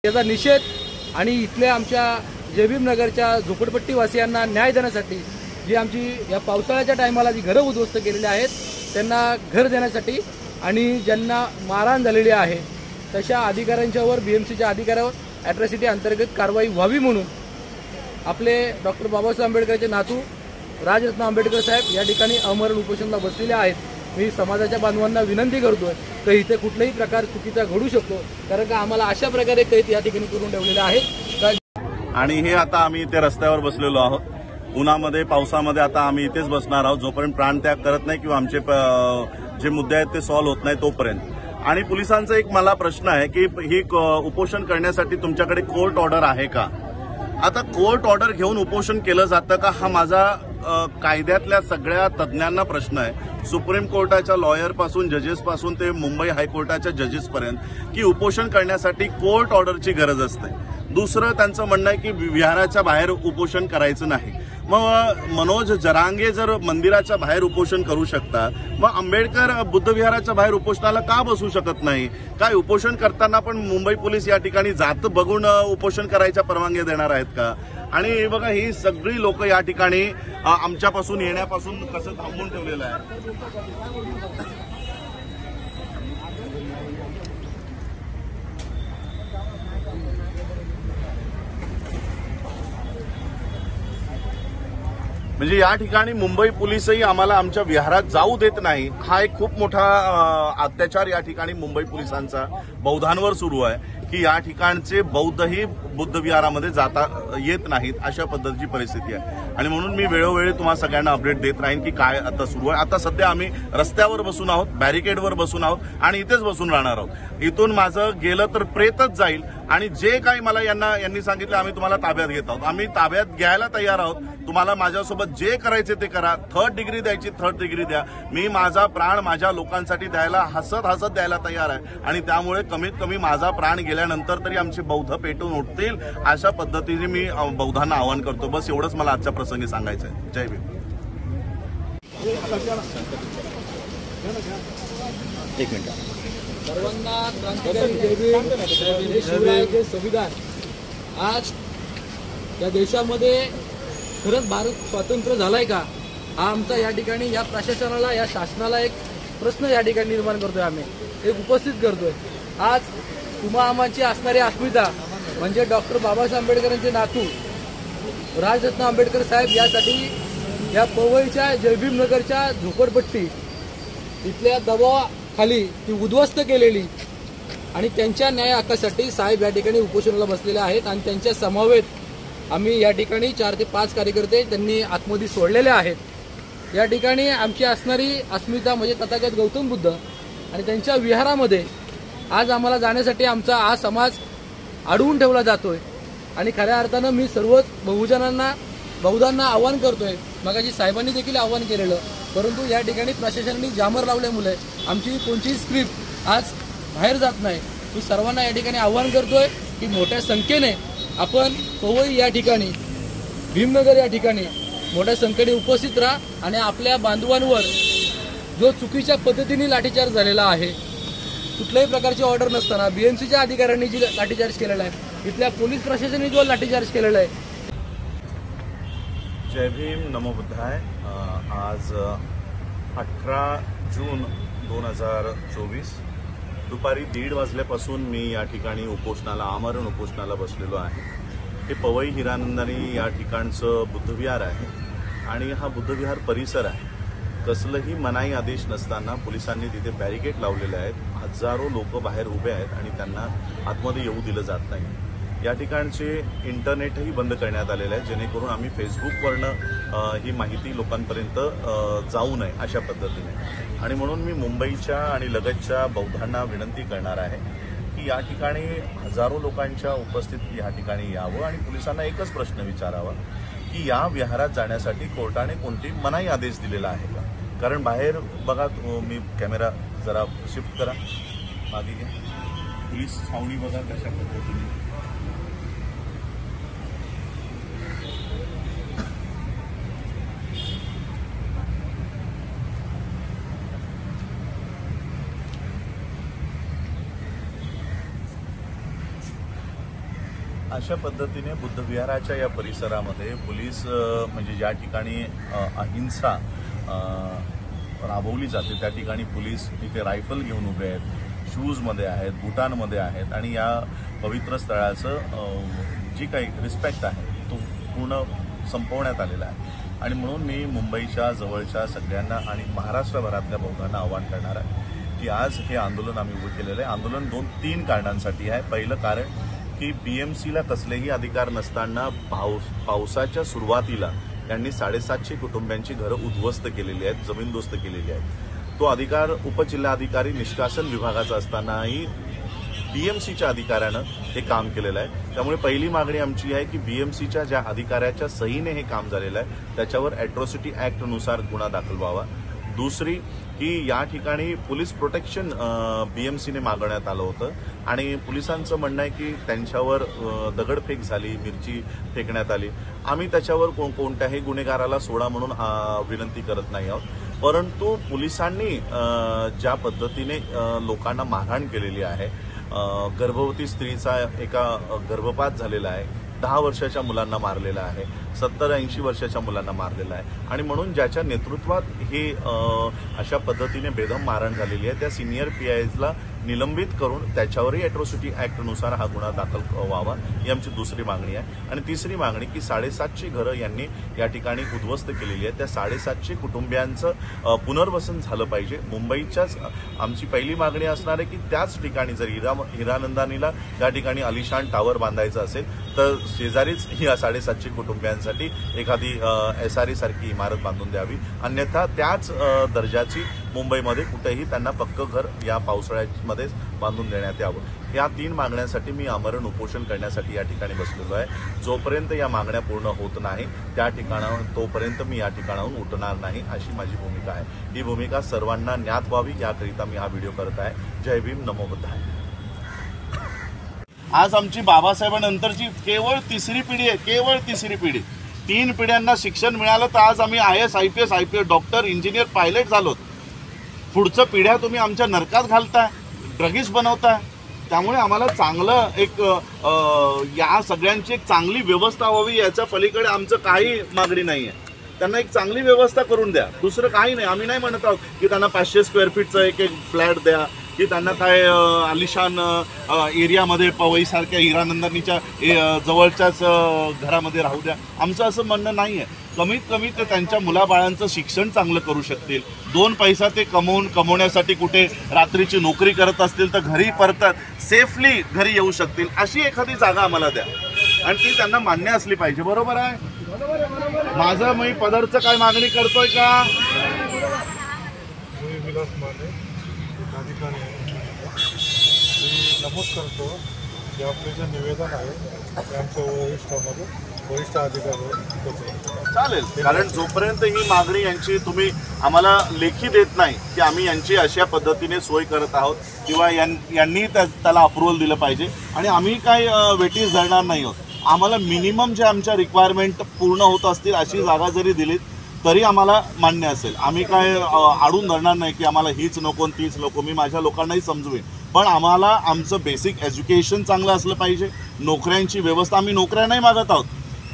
याचा निषेध आणि इथल्या आमच्या जयभीम नगरच्या झोपडपट्टीवासियांना न्याय देण्यासाठी जी आमची या पावसाळ्याच्या टायमाला जी घरं उद्ध्वस्त केलेली आहेत त्यांना घर देण्यासाठी आणि ज्यांना मारहाण झालेली आहे तशा अधिकाऱ्यांच्यावर BMCच्या अधिकाऱ्यावर ॲट्रॉसिटी अंतर्गत कारवाई व्हावी म्हणून आपले डॉक्टर बाबासाहेब आंबेडकरचे नातू राजरत्न आंबेडकर साहेब या ठिकाणी अमरण उपोषणाला बसलेले आहेत। मी समाजाच्या बांधवांना विनंती करतोय की इथे कुठलाही प्रकार चुकीचा घडू शकतो, कारण का आम्हाला अशा प्रकारे कैद या ठिकाणी करून ठेवलेले आहेत। आणि हे आता आम्ही इथे रस्त्यावर बसलेलो आहोत, उन्हामध्ये पावसामध्ये आता आम्ही इथेच बसणार आहोत जोपर्यंत प्राणत्याग करत नाही किंवा आमचे जे मुद्दे आहेत ते सॉल्व्ह होत नाही तोपर्यंत। आणि पोलिसांचा एक मला प्रश्न आहे की ही उपोषण करण्यासाठी तुमच्याकडे कोर्ट ऑर्डर आहे का? आता कोर्ट ऑर्डर घेऊन उपोषण केलं जातं का हा माझा कायद्यातल्या सगळ्या तज्ज्ञांना प्रश्न आहे, सुप्रीम कोर्टाच्या लॉयर पासून जजेस पासून ते मुंबई हायकोर्टाच्या जजेस पर्यंत, की उपोषण करण्यासाठी कोर्ट ऑर्डरची गरज असते। दुसरं त्यांचं म्हणणं आहे की विहाराच्या बाहेर उपोषण करायचं नाही। मग मनोज जरांगे जर मंदिराच्या बाहेर उपोषण करू शकतात, मग आंबेडकर बुद्ध विहाराच्या बाहेर उपोषणाला का बसू शकत नाही? काय उपोषण करताना पण मुंबई पोलीस या ठिकाणी जात बघून उपोषण करायच्या परवानगी देणार आहेत का? आणि बघा ही सगळी लोक या ठिकाणी आमच्यापासून येण्यापासून कसं थांबवून ठेवलेलं आहे। म्हणजे या ठिकाणी मुंबई पोलीसही आम्हाला आमच्या विहारात जाऊ देत नाही। हा एक खूप मोठा अत्याचार या ठिकाणी मुंबई पोलिसांचा बौद्धांवर सुरू आहे की या ठिकाणचे बौद्धही बुद्ध विहारामध्ये जाता येत नाहीत, अशा पद्धतीची परिस्थिती आहे। आणि म्हणून मी वेळोवेळी तुम्हाला सगळ्यांना अपडेट देत राहीन की काय आता सुरू आहे। आता सध्या आम्ही रस्त्यावर बसून आहोत, बॅरिकेडवर बसून आहोत आणि इथेच बसून राहणार आहोत। इथून माझं गेलं तर प्रेतच जाईल आणि जे काही मला यांनी सांगितलं आम्ही तुम्हाला ताब्यात घेत आहोत, आम्ही ताब्यात घ्यायला तयार आहोत। तुम्हाला माझ्यासोबत जे करायचे ते करा, 3rd डिग्री द्यायची 3rd डिग्री द्या, मी माझा प्राण माझ्या लोकांसाठी द्यायला हसत हसत द्यायला तयार आहे। आणि त्यामुळे कमीत कमी माझा प्राण गेल्यानंतर तरी आमचे बौद्ध पेटून उठतील अशा पद्धतीने मी बौद्धांना आवाहन करतो। बस एवढंच मला आजच्या प्रसंगी सांगायचं आहे। जय भीम। एक मिनिट। सर्वांना क्रांतिकारी जय भीम, जय शिवराय, जय संविधान। आज या देशामध्ये खरंच भारत स्वतंत्र झालाय का हा आमचा या ठिकाणी या प्रशासनाला या शासनाला एक प्रश्न या ठिकाणी निर्माण करतोय, आम्ही एक उपस्थित करतोय। आज तुम्हा आम्हाची असणारी अस्मिता म्हणजे डॉक्टर बाबासाहेब आंबेडकरांचे नातू राजरत्न आंबेडकर साहेब यासाठी या पवईच्या जयभीम नगरच्या झोपडपट्टी इथल्या दबावाखाली ती उद्ध्वस्त केलेली आणि त्यांच्या न्याय हक्कासाठी साहेब या ठिकाणी उपोषणाला बसलेले आहेत। आणि त्यांच्या समवेत आम्ही या ठिकाणी 4 ते 5 कार्यकर्ते त्यांनी आतमध्ये सोडलेले आहेत। या ठिकाणी आमची असणारी अस्मिता म्हणजे तथागत गौतम बुद्ध आणि त्यांच्या विहारामध्ये आज आम्हाला जाण्यासाठी आमचा हा समाज अडवून ठेवला जातोय। आणि खऱ्या अर्थानं मी सर्वच बौद्धांना आवाहन करतोय, मगाशी साहेबांनी देखील आवाहन केलेलं, परंतु या ठिकाणी प्रशासनाने जामर लावल्यामुळे आमची कोणतीही स्क्रिप्ट आज बाहेर जात नाही। मी सर्वांना या ठिकाणी आवाहन करतोय की मोठ्या संख्येने आपण पवई या ठिकाणी भीमनगर या ठिकाणी मोठ्या संख्येने उपस्थित राहा आणि आपल्या बांधवांवर जो चुकीच्या पद्धतीने लाठीचार्ज झालेला आहे, कुठल्याही प्रकारची ऑर्डर नसताना BMCच्या अधिकाऱ्यांनी जी लाठीचार्ज केलेला आहे, इथल्या पोलीस प्रशासनाने जो लाठीचार्ज केलेला आहे। जय भीम, नमो बुद्धाय। आज 18 जून 2024 दुपारी 1:30 वाजल्यापासून मी या ठिकाणी उपोषणाला आमरण उपोषणाला बसलेलो आहे। हे पवई हिरानंदानी या ठिकाणचं बुद्धविहार आहे आणि हा बुद्धविहार परिसर आहे। कसलंही मनाई आदेश नसताना पोलिसांनी तिथे बॅरिकेड लावलेले आहेत। हजारो लोक बाहेर उभे आहेत आणि त्यांना आतमध्ये येऊ दिलं जात नाही। या ठिकाणचे इंटरनेटही बंद करण्यात आलेलं आहे जेणेकरून आम्ही फेसबुकवरनं ही माहिती लोकांपर्यंत जाऊ नये अशा पद्धतीने। आणि म्हणून मी मुंबईच्या आणि लगतच्या बौद्धांना विनंती करणार आहे की या ठिकाणी हजारो लोकांच्या उपस्थितीत या ठिकाणी यावं आणि पोलिसांना एकच प्रश्न विचारावा की या विहारात जाण्यासाठी कोर्टाने कोणती मनाई आदेश दिलेला आहे का? कारण बाहेर बघा, मी कॅमेरा जरा शिफ्ट करा मागे घ्या, ही छावणी बघा कशा पद्धतीने अशा पद्धतीने बुद्धविहाराच्या या परिसरामध्ये पोलीस म्हणजे ज्या ठिकाणी अहिंसा राबवली जाते त्या ठिकाणी पोलीस इथे रायफल घेऊन उभे आहेत, शूजमध्ये आहेत, बुटांमध्ये आहेत आणि या पवित्र स्थळाचं जी काही रिस्पेक्ट आहे तो पूर्ण संपवण्यात आलेला आहे. आणि म्हणून मी मुंबईच्या जवळच्या सगळ्यांना आणि महाराष्ट्रभरातल्या बहुतांना आवाहन करणार आहे की आज हे आंदोलन आम्ही उभं केलेलं आहे. आंदोलन 2-3 कारणांसाठी आहे. पहिलं कारण की BMCला कसलेही अधिकार नसताना पावसाच्या सुरुवातीला यांनी 750 कुटुंबियांची घरं उद्ध्वस्त केलेली आहेत, जमीनदोस्त केलेली आहेत. तो अधिकार उपजिल्हाधिकारी निष्कासन विभागाचा असतानाही BMCच्या अधिकाऱ्यानं हे काम केलेलं आहे. त्यामुळे पहिली मागणी आमची आहे की BMCच्या ज्या अधिकाऱ्याच्या सहीने हे काम झालेलं आहे त्याच्यावर ॲट्रॉसिटी ॲक्टनुसार गुन्हा दाखल व्हावा. दुसरी की या ठिकाणी पोलीस प्रोटेक्शन BMCने मागण्यात आलं होतं आणि पोलिसांचं म्हणणं आहे की त्यांच्यावर दगडफेक झाली, मिरची फेकण्यात आली. आम्ही त्याच्यावर कोणत्याही गुन्हेगाराला सोडा म्हणून विनंती करत नाही आहोत, परंतु पोलिसांनी ज्या पद्धतीने लोकांना मारहाण केलेली आहे, गर्भवती स्त्रीचा एका गर्भपात झालेला आहे, 10 वर्षाच्या मुलांना मारलेला आहे, 70-80 वर्षाच्या मुलांना मारलेला आहे आणि म्हणून ज्याच्या नेतृत्वात हे अशा पद्धतीने बेदम मारहाण झालेली आहे त्या सिनियर PIsला निलंबित करून त्याच्यावरही ॲट्रॉसिटी ॲक्टनुसार हा गुन्हा दाखल व्हावा ही आमची दुसरी मागणी आहे. आणि तिसरी मागणी की 750 घरं यांनी या ठिकाणी उद्ध्वस्त केलेली आहे, त्या 750 कुटुंबियांचं पुनर्वसन झालं पाहिजे. मुंबईच्याच आमची पहिली मागणी असणार आहे की त्याच ठिकाणी जर हिरानंदानीला त्या ठिकाणी अलिशान टावर बांधायचं असेल तर शेजारीच या 750 कुटुंबियांसाठी एखादी SRE सारखी इमारत बांधून द्यावी, अन्यथा त्याच दर्जाची मुंबईमध्ये कुठेही त्यांना पक्कं घर या पावसाळ्यामध्येच बांधून देण्यात यावं. या 3 मागण्यांसाठी मी आमरण उपोषण करण्यासाठी या ठिकाणी बसलेलो आहे. जोपर्यंत या मागण्या पूर्ण होत नाही त्या ठिकाणावर तोपर्यंत मी या ठिकाणाहून उठणार नाही अशी माझी भूमिका आहे. ही भूमिका सर्वांना ज्ञात व्हावी याकरिता मी हा व्हिडिओ करत आहे. जय भीम, नमो बुद्धाय. आज आमची बाबासाहेबांनंतरची केवळ 3री पिढी आहे, केवळ 3री पिढी. 3 पिढ्यांना शिक्षण मिळालं तर आज आम्ही IAS, IPS, doctor, engineer, pilot झालोत. पुढचं पिढ्या तुम्ही आमच्या नरकात घालताय, ड्रगिस्ट बनवताय. त्यामुळे आम्हाला चांगलं एक या सगळ्यांची एक चांगली व्यवस्था व्हावी, याच्या पलीकडे आमचं काही मागणी नाही आहे. त्यांना एक चांगली व्यवस्था करून द्या, दुसरं काही नाही. आम्ही नाही म्हणत आहोत की त्यांना 500 स्क्वेअर फीटचा एक फ्लॅट द्या, की त्यांना काय आलिशान एरियामध्ये पवईसारख्या हिरानंदानीच्या जवळच्याच घरामध्ये राहू द्या. आमचं असं म्हणणं नाही आहे. कमीत कमी ते त्यांच्या मुलाबाळांचं शिक्षण चांगलं करू शकतील. 2 पैसा ते कमवण्यासाठी कुठे रात्रीची नोकरी करत असतील तर घरी परतात सेफली घरी येऊ शकतील अशी एखादी जागा आम्हाला द्या आणि ती त्यांना मान्य असली पाहिजे. बरोबर आहे? माझं मी पदरचं काय मागणी करतोय का? नमूद करतो की आपले जे निवेदन आहे ते आमच्या वरिष्ठ अधिकारी चालेल. कारण जोपर्यंत ही मागणी यांची तुम्ही आम्हाला लेखी देत नाही की आम्ही यांची अशा पद्धतीने सोय करत आहोत किंवा यांनी त्याला अप्रुव्हल दिलं पाहिजे आणि आम्ही काय वेटीस धरणार नाही आहोत. आम्हाला मिनिमम जे आमच्या रिक्वायरमेंट पूर्ण होत असतील अशी जागा जरी दिलीत तरी आम्हाला मान्य असेल. आम्ही काय आडून धरणार नाही की आम्हाला हीच नको तीच नको. मी माझ्या लोकांनाही समजवेन, पण आम्हाला आमचं बेसिक एज्युकेशन चांगलं असलं पाहिजे. नोकऱ्यांची व्यवस्था, आम्ही नोकऱ्या नाही मागत आहोत,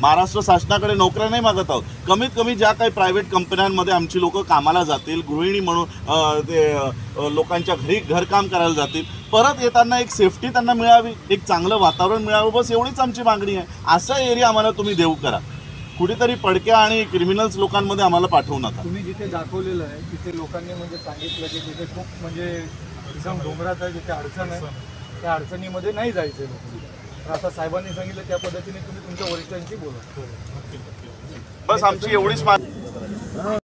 महाराष्ट्र शासनाकडे नोकऱ्या नाही मागत आहोत. कमीत कमी ज्या काही प्रायव्हेट कंपन्यांमध्ये आमची लोक कामाला जातील, गृहिणी म्हणून ते लोकांच्या घरी घरकाम करायला जातील, परत येताना एक सेफ्टी त्यांना मिळावी, एक चांगलं वातावरण मिळावं, बस एवढीच आमची मागणी आहे. असा एरिया आम्हाला तुम्ही देऊ करा. कुठेतरी पडक्या आणि क्रिमिनल्स लोकांमध्ये आम्हाला पाठवू नका. तुम्ही जिथे दाखवलेलं आहे तिथे लोकांनी म्हणजे सांगितलं की तिथे खूप म्हणजे एकदम डोंगरात आहे, जिथे अडचण आहे त्या अडचणीमध्ये नाही जायचं लोकांनी. तर आता साहेबांनी सांगितलं त्या पद्धतीने तुम्ही तुमच्या वरिष्ठांशी बोला. बस आमची एवढीच मागणी.